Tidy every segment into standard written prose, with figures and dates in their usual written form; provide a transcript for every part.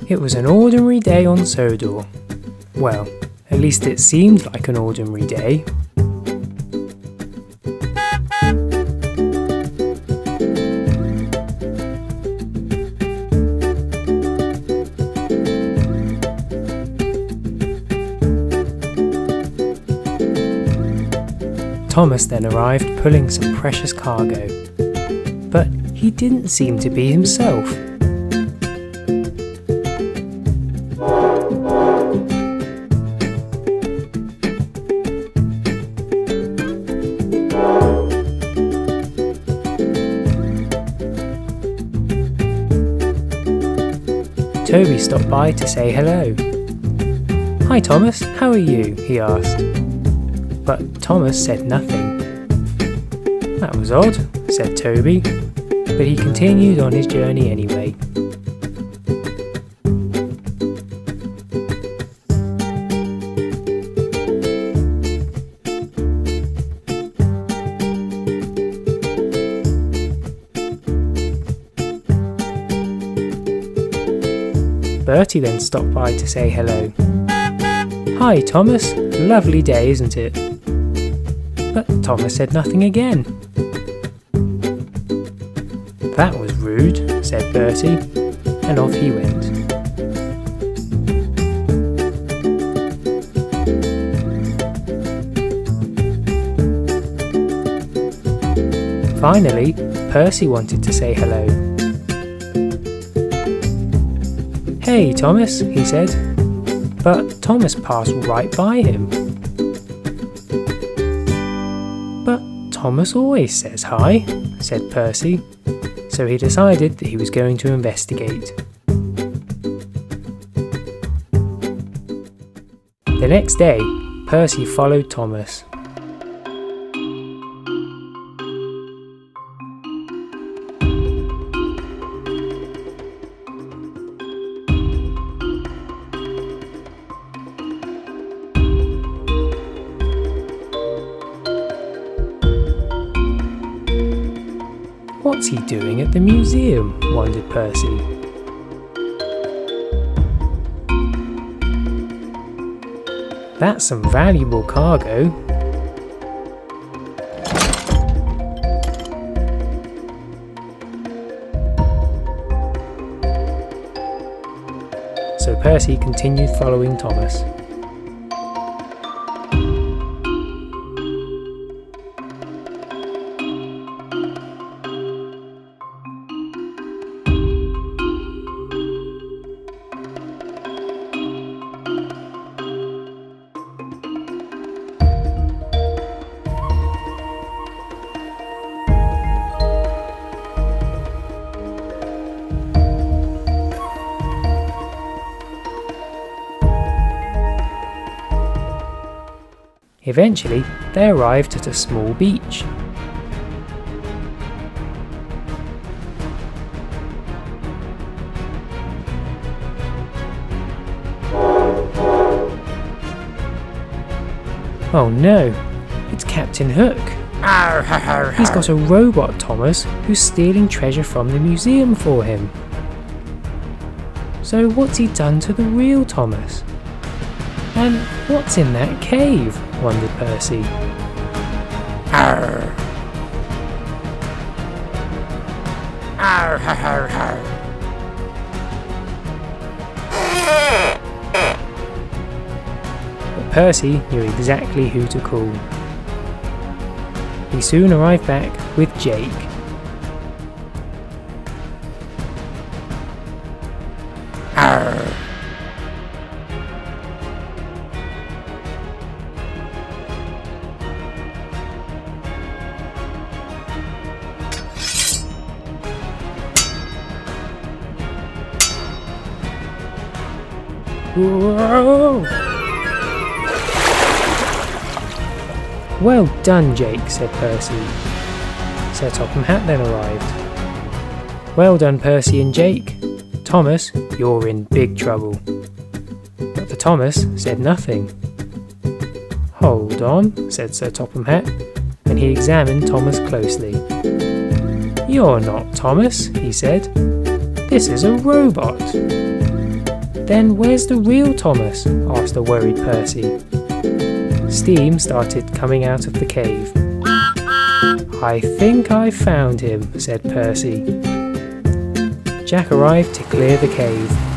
It was an ordinary day on Sodor. Well, at least it seemed like an ordinary day. Thomas then arrived pulling some precious cargo, but he didn't seem to be himself. Toby stopped by to say hello. "Hi Thomas, how are you?" he asked. But Thomas said nothing. "That was odd," said Toby, but he continued on his journey anyway. Bertie then stopped by to say hello. "Hi Thomas, lovely day, isn't it?" But Thomas said nothing again. "That was rude," said Bertie, and off he went. Finally, Percy wanted to say hello. "Hey Thomas," he said, but Thomas passed right by him. "But Thomas always says hi," said Percy, so he decided that he was going to investigate. The next day, Percy followed Thomas. "What's he doing at the museum?" wondered Percy. "That's some valuable cargo." So Percy continued following Thomas. Eventually, they arrived at a small beach. Oh no, it's Captain Hook. He's got a robot, Thomas, who's stealing treasure from the museum for him. So what's he done to the real Thomas? And what's in that cave? Wondered Percy. Arr. Arr, har, har, har. But Percy knew exactly who to call. He soon arrived back with Jake. Arr. Whoa. "Well done, Jake," said Percy. Sir Topham Hatt then arrived. "Well done, Percy and Jake. Thomas, you're in big trouble." But the Thomas said nothing. "Hold on," said Sir Topham Hatt, and he examined Thomas closely. "You're not Thomas," he said. "This is a robot." Then where's the real Thomas? Asked a worried Percy. Steam started coming out of the cave. I think I found him, said Percy. Jack arrived to clear the cave.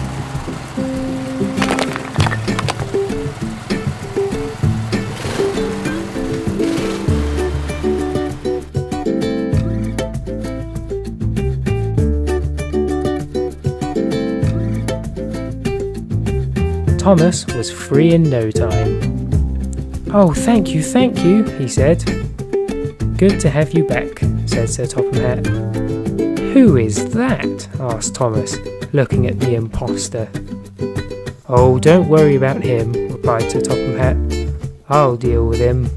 Thomas was free in no time. Oh, thank you, he said. Good to have you back, said Sir Topham Hatt. Who is that? Asked Thomas, looking at the imposter. Oh, don't worry about him, replied Sir Topham Hatt. I'll deal with him.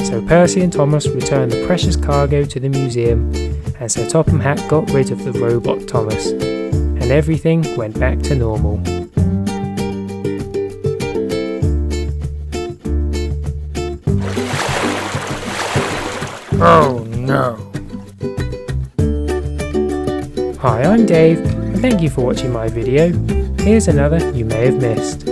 So Percy and Thomas returned the precious cargo to the museum, and Sir Topham Hatt got rid of the robot Thomas, and everything went back to normal. Oh no! Hi, I'm Dave, and thank you for watching my video. Here's another you may have missed.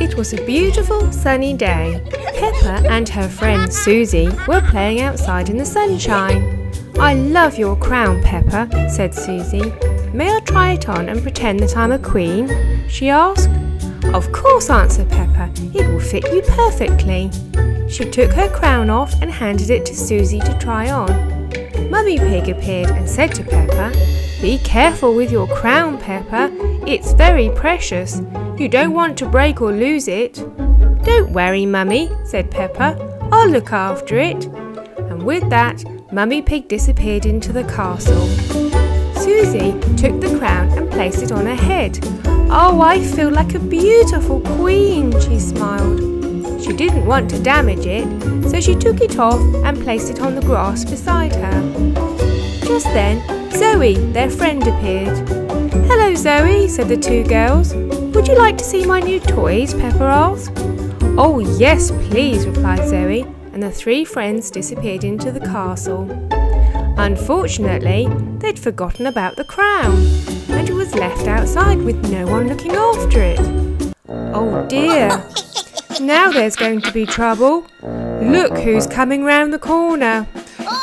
It was a beautiful sunny day. Peppa and her friend Susie were playing outside in the sunshine. I love your crown, Peppa, said Susie. May I try it on and pretend that I'm a queen? She asked. Of course, answered Peppa. It will fit you perfectly. She took her crown off and handed it to Susie to try on. Mummy Pig appeared and said to Peppa, Be careful with your crown, Peppa. It's very precious. You don't want to break or lose it. Don't worry, Mummy, said Peppa. I'll look after it. And with that, Mummy Pig disappeared into the castle. Susie took the crown and placed it on her head. Oh, I feel like a beautiful queen, she smiled. She didn't want to damage it, so she took it off and placed it on the grass beside her. Just then, Zoe, their friend, appeared. Hello, Zoe, said the two girls. Would you like to see my new toys? Peppa asked. Oh, yes, please, replied Zoe, and the three friends disappeared into the castle. Unfortunately, they'd forgotten about the crown, and it was left outside with no one looking after it. Oh dear! Now there's going to be trouble. Look who's coming round the corner.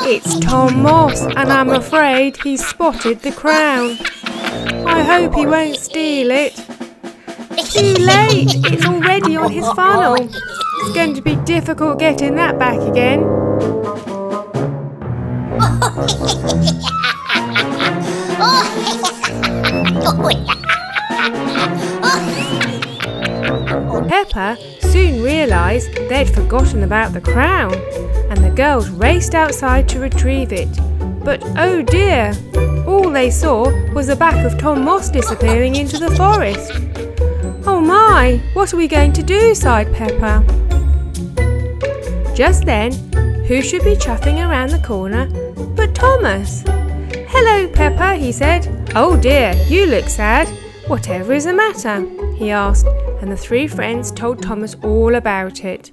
It's Tom Moss, and I'm afraid he's spotted the crown. I hope he won't steal it. Too late! It's already on his funnel. It's going to be difficult getting that back again. Peppa soon realised they'd forgotten about the crown, and the girls raced outside to retrieve it. But oh dear, all they saw was the back of Tom Moss disappearing into the forest. Oh my, what are we going to do? Sighed Peppa. Just then, who should be chuffing around the corner but Thomas? Hello, Peppa, he said. Oh dear, you look sad. Whatever is the matter? He asked, and the three friends told Thomas all about it.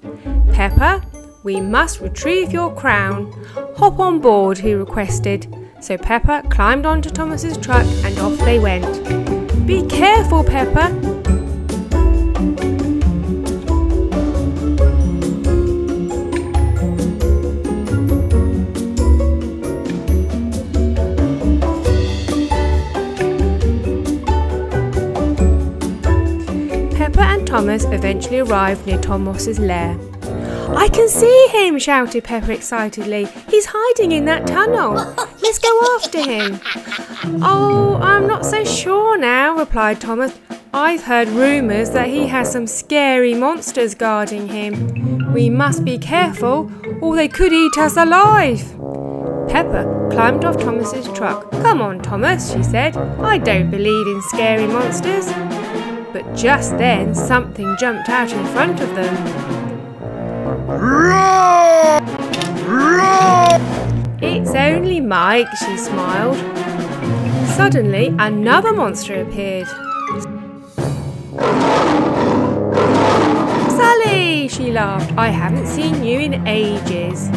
Peppa, we must retrieve your crown. Hop on board, he requested. So Peppa climbed onto Thomas's truck and off they went. Be careful, Peppa. Thomas eventually arrived near Tom Moss's lair. I can see him, shouted Peppa excitedly. He's hiding in that tunnel. Let's go after him. Oh, I'm not so sure now, replied Thomas. I've heard rumours that he has some scary monsters guarding him. We must be careful, or they could eat us alive. Peppa climbed off Thomas's truck. Come on, Thomas, she said. I don't believe in scary monsters. But just then, something jumped out in front of them. It's only Mike, she smiled. Suddenly, another monster appeared. Sally, she laughed. I haven't seen you in ages.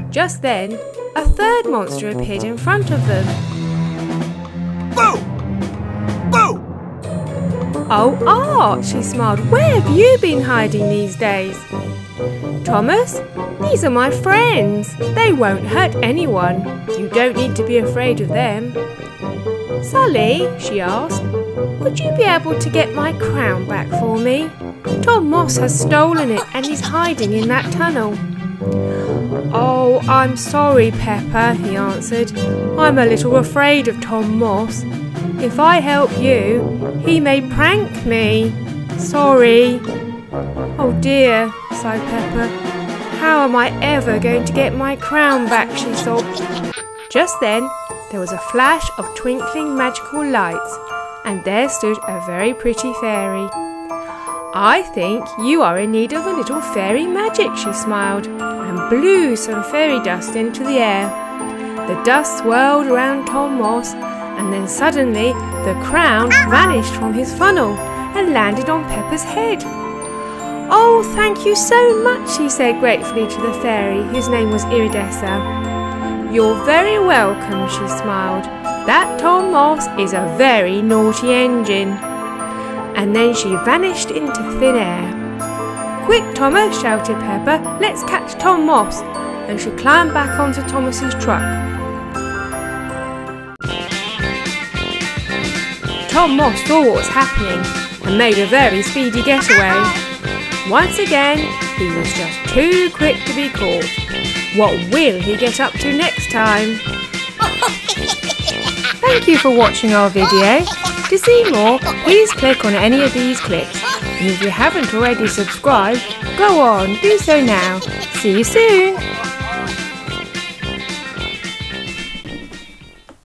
Just then, a third monster appeared in front of them. Boom! Oh, Art, she smiled. Where have you been hiding these days? Thomas, these are my friends. They won't hurt anyone. You don't need to be afraid of them. Sully, she asked, would you be able to get my crown back for me? Tom Moss has stolen it and he's hiding in that tunnel. Oh, I'm sorry, Pepper, he answered. I'm a little afraid of Tom Moss. If I help you, he may prank me. Sorry. Oh dear, sighed Pepper. How am I ever going to get my crown back, she sobbed. Just then, there was a flash of twinkling magical lights, and there stood a very pretty fairy. I think you are in need of a little fairy magic, she smiled, and blew some fairy dust into the air. The dust swirled around Tom Moss, and then suddenly the crown vanished from his funnel and landed on Pepper's head. Oh, thank you so much, she said gratefully to the fairy, whose name was Iridessa. You're very welcome, she smiled. That Tom Moss is a very naughty engine. And then she vanished into thin air. Quick, Thomas, shouted Pepper, let's catch Tom Moss. And she climbed back onto Thomas's truck. Tom Moss saw what was happening and made a very speedy getaway. Once again, he was just too quick to be caught. What will he get up to next time? Thank you for watching our video. To see more, please click on any of these clips. And if you haven't already subscribed, go on, do so now. See you soon!